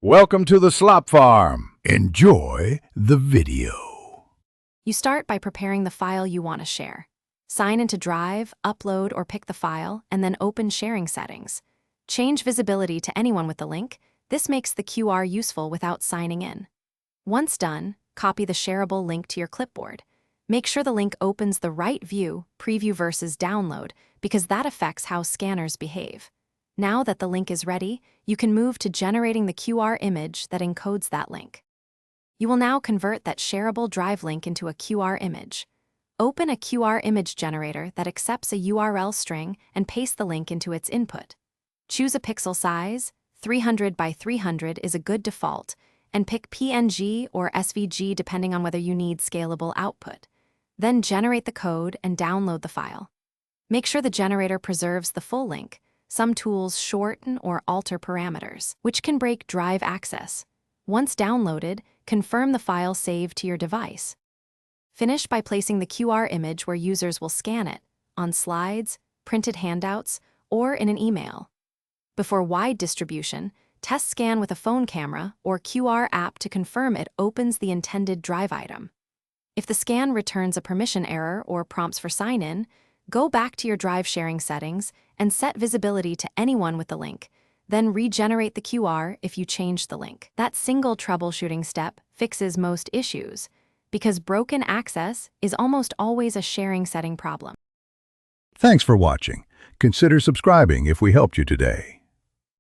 Welcome to the Slop Farm. Enjoy the video. You start by preparing the file you want to share. Sign into Drive, upload or pick the file, and then open sharing settings. Change visibility to anyone with the link. This makes the QR useful without signing in. Once done, copy the shareable link to your clipboard. Make sure the link opens the right view, preview versus download, because that affects how scanners behave. Now that the link is ready, you can move to generating the QR image that encodes that link. You will now convert that shareable Drive link into a QR image. Open a QR image generator that accepts a URL string and paste the link into its input. Choose a pixel size. 300 by 300 is a good default, and pick PNG or SVG depending on whether you need scalable output. Then generate the code and download the file. Make sure the generator preserves the full link. Some tools shorten or alter parameters, which can break Drive access. Once downloaded, confirm the file saved to your device. Finish by placing the QR image where users will scan it, on slides, printed handouts, or in an email. Before wide distribution, test scan with a phone camera or QR app to confirm it opens the intended Drive item. If the scan returns a permission error or prompts for sign-in, go back to your Drive sharing settings and set visibility to anyone with the link. Then regenerate the QR if you changed the link. That single troubleshooting step fixes most issues, because broken access is almost always a sharing setting problem. Thanks for watching. Consider subscribing if we helped you today.